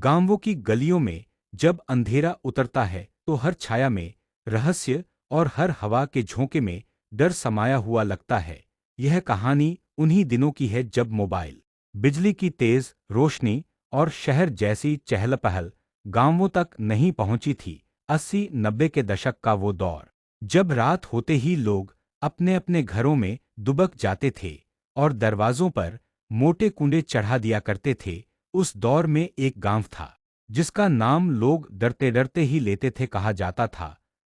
गांवों की गलियों में जब अंधेरा उतरता है तो हर छाया में रहस्य और हर हवा के झोंके में डर समाया हुआ लगता है। यह कहानी उन्हीं दिनों की है जब मोबाइल, बिजली की तेज रोशनी और शहर जैसी चहल-पहल गांवों तक नहीं पहुंची थी। 80-90 के दशक का वो दौर, जब रात होते ही लोग अपने अपने घरों में दुबक जाते थे और दरवाजों पर मोटे कुंडे चढ़ा दिया करते थे। उस दौर में एक गांव था जिसका नाम लोग डरते डरते ही लेते थे। कहा जाता था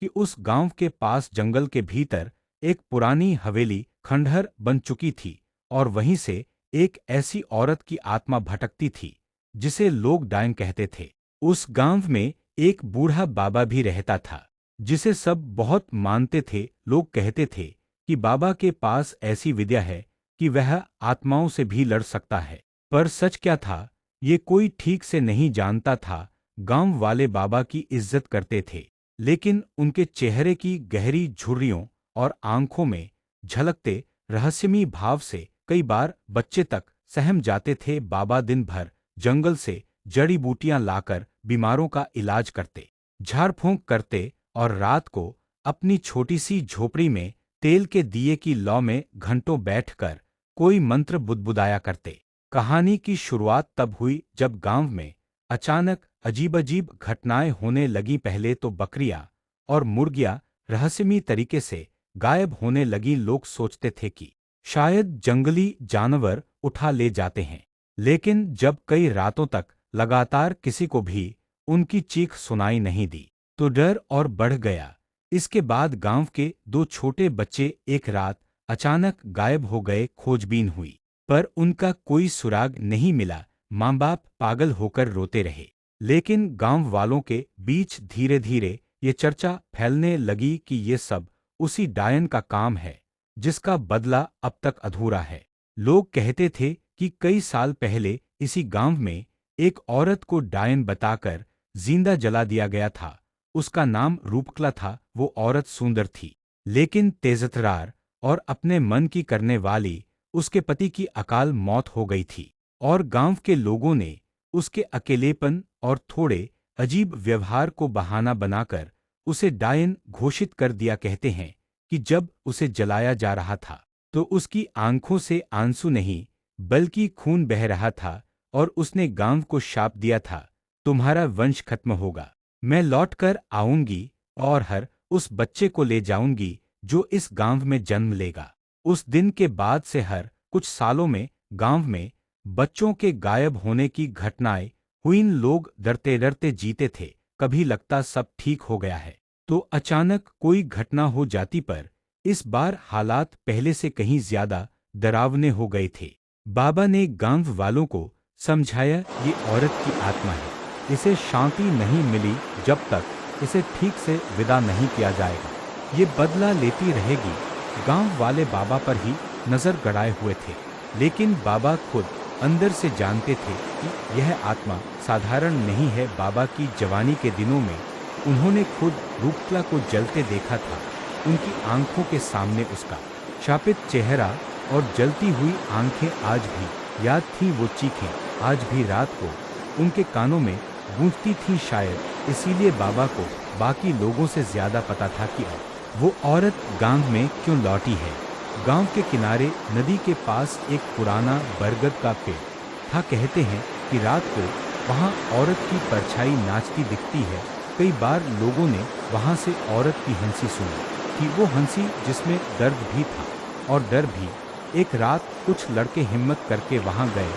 कि उस गांव के पास जंगल के भीतर एक पुरानी हवेली खंडहर बन चुकी थी और वहीं से एक ऐसी औरत की आत्मा भटकती थी जिसे लोग डायन कहते थे। उस गांव में एक बूढ़ा बाबा भी रहता था जिसे सब बहुत मानते थे। लोग कहते थे कि बाबा के पास ऐसी विद्या है कि वह आत्माओं से भी लड़ सकता है। पर सच क्या था, ये कोई ठीक से नहीं जानता था। गांव वाले बाबा की इज्जत करते थे, लेकिन उनके चेहरे की गहरी झुर्रियों और आंखों में झलकते रहस्यमयी भाव से कई बार बच्चे तक सहम जाते थे। बाबा दिन भर जंगल से जड़ी बूटियां लाकर बीमारों का इलाज करते, झाड़ फूंक करते और रात को अपनी छोटी सी झोपड़ी में तेल के दिए की लौ में घंटों बैठकर कोई मंत्र बुदबुदाया करते। कहानी की शुरुआत तब हुई जब गांव में अचानक अजीब-अजीब घटनाएं होने लगी। पहले तो बकरियां और मुर्गियां रहस्यमयी तरीके से गायब होने लगी। लोग सोचते थे कि शायद जंगली जानवर उठा ले जाते हैं, लेकिन जब कई रातों तक लगातार किसी को भी उनकी चीख सुनाई नहीं दी तो डर और बढ़ गया। इसके बाद गांव के दो छोटे बच्चे एक रात अचानक गायब हो गए। खोजबीन हुई पर उनका कोई सुराग नहीं मिला। माँ बाप पागल होकर रोते रहे, लेकिन गांव वालों के बीच धीरे धीरे ये चर्चा फैलने लगी कि ये सब उसी डायन का काम है जिसका बदला अब तक अधूरा है। लोग कहते थे कि कई साल पहले इसी गांव में एक औरत को डायन बताकर जिंदा जला दिया गया था। उसका नाम रूपकला था। वो औरत सुंदर थी, लेकिन तेजतरार और अपने मन की करने वाली। उसके पति की अकाल मौत हो गई थी और गांव के लोगों ने उसके अकेलेपन और थोड़े अजीब व्यवहार को बहाना बनाकर उसे डायन घोषित कर दिया। कहते हैं कि जब उसे जलाया जा रहा था तो उसकी आंखों से आंसू नहीं बल्कि खून बह रहा था और उसने गांव को शाप दिया था, तुम्हारा वंश खत्म होगा। मैं लौट कर आऊंगी और हर उस बच्चे को ले जाऊंगी जो इस गांव में जन्म लेगा। उस दिन के बाद से हर कुछ सालों में गांव में बच्चों के गायब होने की घटनाएं हुई। लोग डरते डरते जीते थे। कभी लगता सब ठीक हो गया है तो अचानक कोई घटना हो जाती, पर इस बार हालात पहले से कहीं ज्यादा डरावने हो गए थे। बाबा ने गांव वालों को समझाया, ये औरत की आत्मा है, इसे शांति नहीं मिली जब तक इसे ठीक से विदा नहीं किया जाएगा। ये बदला लेती रहेगी। गांव वाले बाबा पर ही नजर गड़ाए हुए थे, लेकिन बाबा खुद अंदर से जानते थे कि यह आत्मा साधारण नहीं है। बाबा की जवानी के दिनों में उन्होंने खुद रूपकला को जलते देखा था। उनकी आंखों के सामने उसका शापित चेहरा और जलती हुई आंखें आज भी याद थी। वो चीखें आज भी रात को उनके कानों में गूंजती थी। शायद इसीलिए बाबा को बाकी लोगों से ज्यादा पता था कि वो औरत गांव में क्यों लौटी है। गांव के किनारे नदी के पास एक पुराना बरगद का पेड़ था। कहते हैं कि रात को वहां औरत की परछाई नाचती दिखती है। कई बार लोगों ने वहां से औरत की हंसी सुनी थी, वो हंसी जिसमें दर्द भी था और डर भी। एक रात कुछ लड़के हिम्मत करके वहां गए।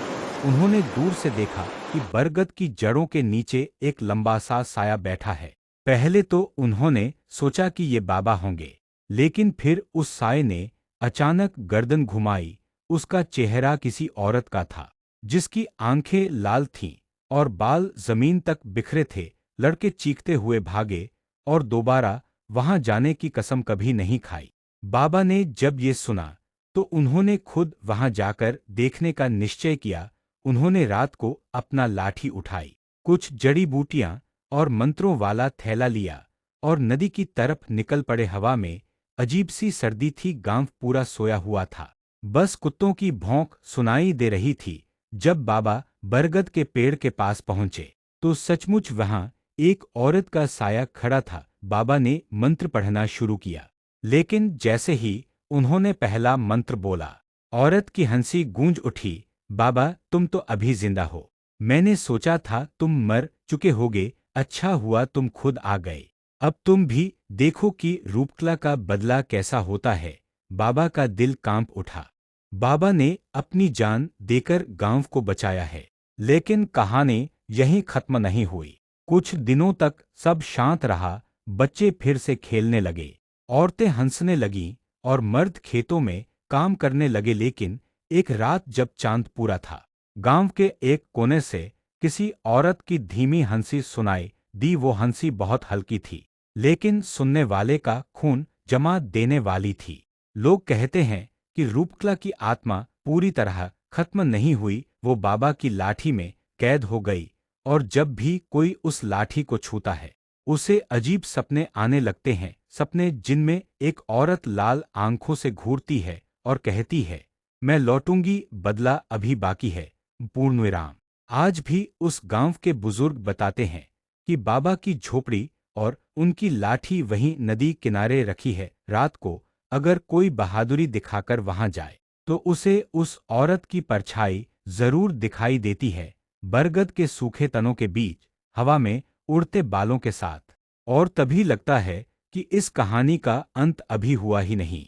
उन्होंने दूर से देखा कि बरगद की जड़ों के नीचे एक लंबा सा साया बैठा है। पहले तो उन्होंने सोचा कि ये बाबा होंगे, लेकिन फिर उस साये ने अचानक गर्दन घुमाई। उसका चेहरा किसी औरत का था जिसकी आंखें लाल थीं और बाल जमीन तक बिखरे थे। लड़के चीखते हुए भागे और दोबारा वहां जाने की कसम कभी नहीं खाई। बाबा ने जब ये सुना तो उन्होंने खुद वहां जाकर देखने का निश्चय किया। उन्होंने रात को अपना लाठी उठाई, कुछ जड़ी बूटियां और मंत्रों वाला थैला लिया और नदी की तरफ निकल पड़े। हवा में अजीब सी सर्दी थी। गांव पूरा सोया हुआ था, बस कुत्तों की भौंक सुनाई दे रही थी। जब बाबा बरगद के पेड़ के पास पहुंचे तो सचमुच वहां एक औरत का साया खड़ा था। बाबा ने मंत्र पढ़ना शुरू किया, लेकिन जैसे ही उन्होंने पहला मंत्र बोला, औरत की हंसी गूंज उठी। बाबा, तुम तो अभी जिंदा हो। मैंने सोचा था तुम मर चुके होगे। अच्छा हुआ तुम खुद आ गए। अब तुम भी देखो कि रूपकला का बदला कैसा होता है। बाबा का दिल कांप उठा। बाबा ने अपनी जान देकर गांव को बचाया है। लेकिन कहानी यहीं खत्म नहीं हुई। कुछ दिनों तक सब शांत रहा। बच्चे फिर से खेलने लगे, औरतें हंसने लगीं और मर्द खेतों में काम करने लगे। लेकिन एक रात जब चांद पूरा था, गांव के एक कोने से किसी औरत की धीमी हंसी सुनाई दी। वो हंसी बहुत हल्की थी, लेकिन सुनने वाले का खून जमा देने वाली थी। लोग कहते हैं कि रूपकला की आत्मा पूरी तरह खत्म नहीं हुई। वो बाबा की लाठी में कैद हो गई, और जब भी कोई उस लाठी को छूता है, उसे अजीब सपने आने लगते हैं। सपने जिनमें एक औरत लाल आंखों से घूरती है और कहती है, मैं लौटूंगी, बदला अभी बाकी है। पूर्णविराम। आज भी उस गांव के बुजुर्ग बताते हैं कि बाबा की झोपड़ी और उनकी लाठी वहीं नदी किनारे रखी है। रात को अगर कोई बहादुरी दिखाकर वहां जाए, तो उसे उस औरत की परछाई जरूर दिखाई देती है, बरगद के सूखे तनों के बीच, हवा में उड़ते बालों के साथ। और तभी लगता है कि इस कहानी का अंत अभी हुआ ही नहीं।